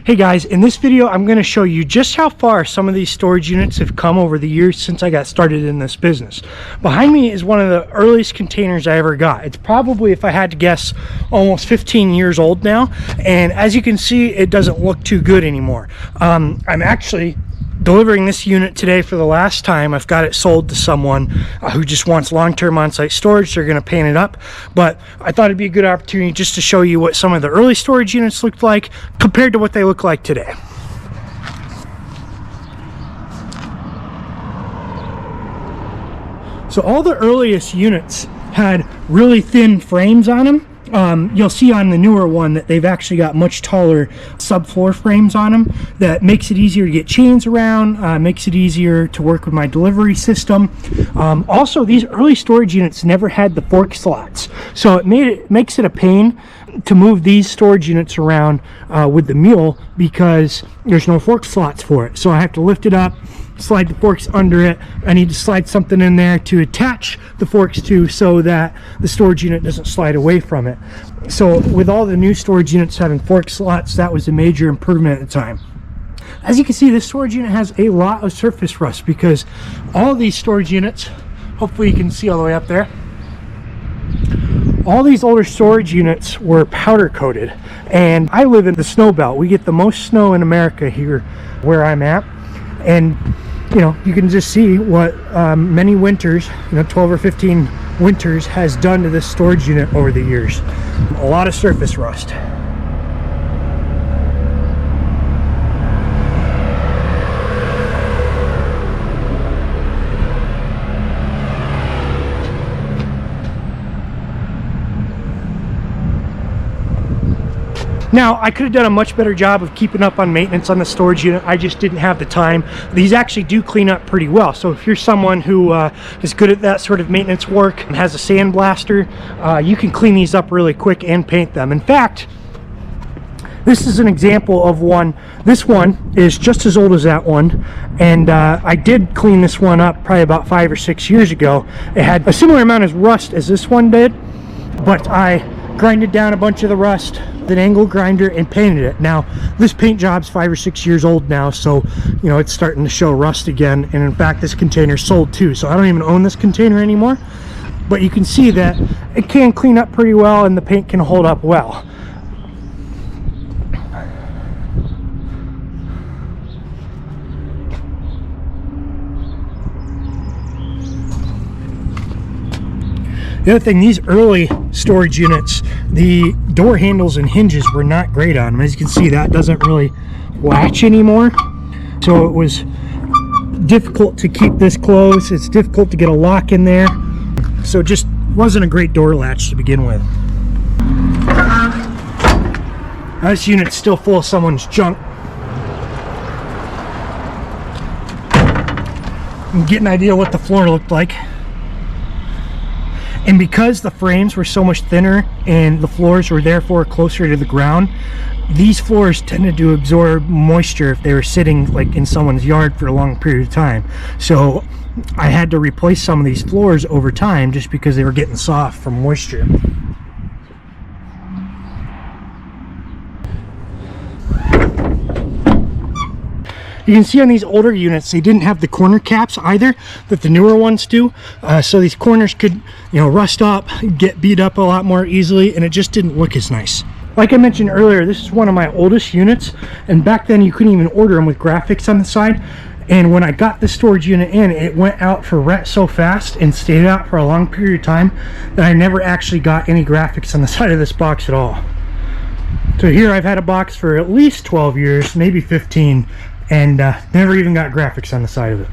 Hey guys, in this video I'm going to show you just how far some of these storage units have come over the years since I got started in this business. Behind me is one of the earliest containers I ever got. It's probably, if I had to guess, almost 15 years old now, and as you can see, it doesn't look too good anymore. I'm actually delivering this unit today for the last time. I've got it sold to someone who just wants long-term on-site storage. They're going to paint it up, but I thought it'd be a good opportunity just to show you what some of the early storage units looked like compared to what they look like today. So all the earliest units had really thin frames on them. You'll see on the newer one that they've actually got much taller subfloor frames on them. That makes it easier to get chains around, makes it easier to work with my delivery system. Also, these early storage units never had the fork slots, so it makes it a pain to move these storage units around with the mule because there's no fork slots for it. So I have to lift it up, slide the forks under it. I need to slide something in there to attach the forks to so that the storage unit doesn't slide away from it. So with all the new storage units having fork slots, that was a major improvement at the time. As you can see, this storage unit has a lot of surface rust because all of these storage units, hopefully you can see all the way up there, all these older storage units were powder coated, and I live in the snow belt. We get the most snow in America here where I'm at, and you know, you can just see what many winters, 12 or 15 winters has done to this storage unit over the years. A lot of surface rust. Now, I could have done a much better job of keeping up on maintenance on the storage unit. I just didn't have the time. These actually do clean up pretty well. So if you're someone who is good at that sort of maintenance work and has a sandblaster, you can clean these up really quick and paint them. In fact, this is an example of one. This one is just as old as that one, and I did clean this one up probably about 5 or 6 years ago. It had a similar amount of rust as this one did, but I grinded down a bunch of the rust with an angle grinder and painted it. Now, this paint job's 5 or 6 years old now, so it's starting to show rust again. And in fact, this container sold too, so I don't even own this container anymore. But you can see that it can clean up pretty well and the paint can hold up well. The other thing, these early storage units, the door handles and hinges were not great on them. As you can see, that doesn't really latch anymore. So it was difficult to keep this closed. It's difficult to get a lock in there. So it just wasn't a great door latch to begin with. Now, this unit's still full of someone's junk. You can get an idea what the floor looked like. And because the frames were so much thinner and the floors were therefore closer to the ground, these floors tended to absorb moisture if they were sitting like in someone's yard for a long period of time. So I had to replace some of these floors over time just because they were getting soft from moisture. You can see on these older units, they didn't have the corner caps either that the newer ones do. So these corners could, rust up, get beat up a lot more easily, and it just didn't look as nice. Like I mentioned earlier, this is one of my oldest units, and back then you couldn't even order them with graphics on the side. And when I got the storage unit in, it went out for rent so fast and stayed out for a long period of time that I never actually got any graphics on the side of this box at all. So here I've had a box for at least 12 years, maybe 15, and never even got graphics on the side of it.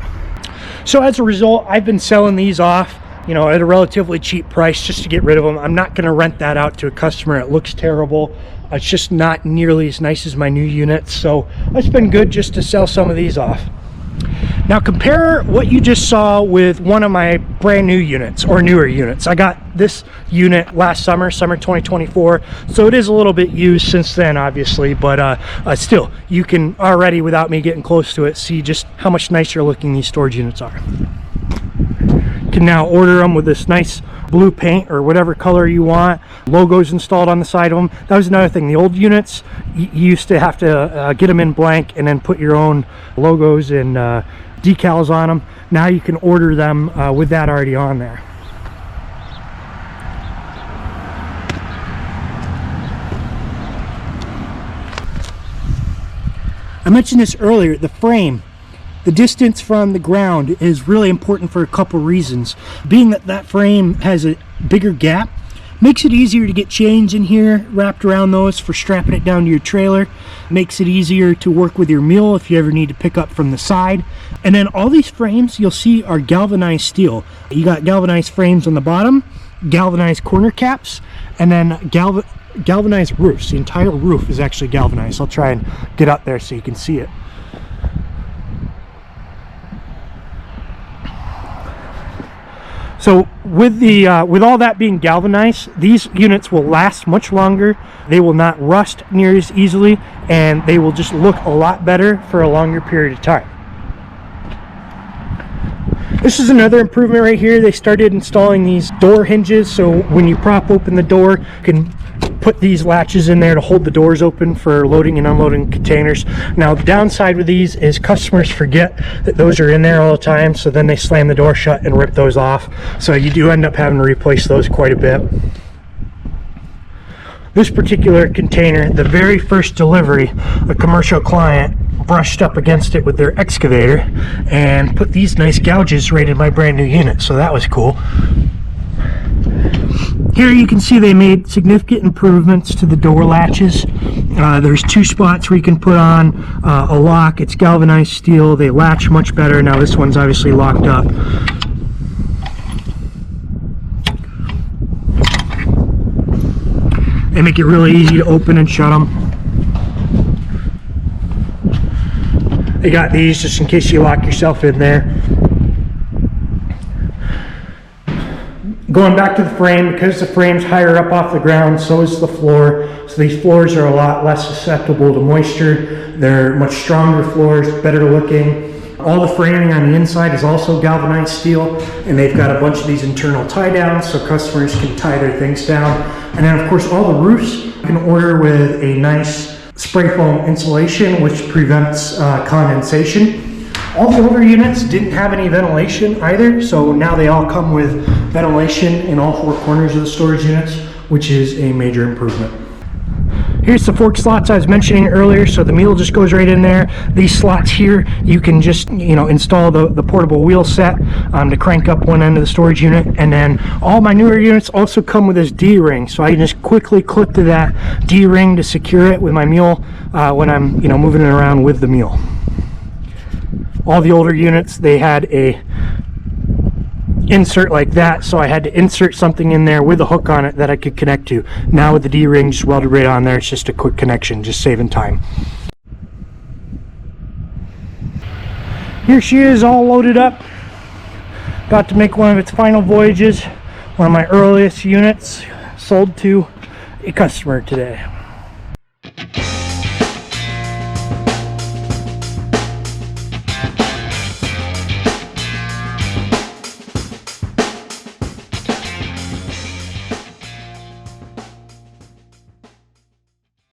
So as a result, I've been selling these off, at a relatively cheap price just to get rid of them. I'm not going to rent that out to a customer. It looks terrible. It's just not nearly as nice as my new units. So it's been good just to sell some of these off. Now compare what you just saw with one of my brand new units or newer units. I got this unit last summer, summer 2024, so it is a little bit used since then, obviously, but still, you can already, without me getting close to it, see just how much nicer looking these storage units are. You can now order them with this nice blue paint or whatever color you want, logos installed on the side of them. That was another thing. The old units, you used to have to get them in blank and then put your own logos and decals on them. Now you can order them with that already on there. I mentioned this earlier, the frame. The distance from the ground is really important for a couple reasons. Being that that frame has a bigger gap, makes it easier to get chains in here wrapped around those for strapping it down to your trailer. Makes it easier to work with your mule if you ever need to pick up from the side. And then all these frames you'll see are galvanized steel. You got galvanized frames on the bottom, galvanized corner caps, and then galvanized roofs. The entire roof is actually galvanized. I'll try and get up there so you can see it. So with all that being galvanized, these units will last much longer. They will not rust near as easily, and they will just look a lot better for a longer period of time. This is another improvement right here. They started installing these door hinges, so when you prop open the door, you can put these latches in there to hold the doors open for loading and unloading containers. Now the downside with these is customers forget that those are in there all the time, so then they slam the door shut and rip those off. So you do end up having to replace those quite a bit. This particular container, the very first delivery, a commercial client brushed up against it with their excavator and put these nice gouges right in my brand new unit, so that was cool. Here you can see they made significant improvements to the door latches. There's two spots where you can put on a lock. It's galvanized steel. They latch much better. Now this one's obviously locked up. They make it really easy to open and shut them. They got these just in case you lock yourself in there. Going back to the frame, because the frame's higher up off the ground, so is the floor. So these floors are a lot less susceptible to moisture. They're much stronger floors, better looking. All the framing on the inside is also galvanized steel, and they've got a bunch of these internal tie downs so customers can tie their things down. And then of course all the roofs you can order with a nice spray foam insulation which prevents condensation. All the older units didn't have any ventilation either, so now they all come with ventilation in all four corners of the storage units, which is a major improvement. Here's the fork slots I was mentioning earlier, so the mule just goes right in there. These slots here, you can just install the portable wheel set to crank up one end of the storage unit, and then all my newer units also come with this D-ring, so I can just quickly clip to that D-ring to secure it with my mule when I'm moving it around with the mule. All the older units, they had a insert like that, so I had to insert something in there with a hook on it that I could connect to. Now with the D-ring just welded right on there, it's just a quick connection, just saving time. Here she is, all loaded up, about to make one of its final voyages. One of my earliest units sold to a customer today.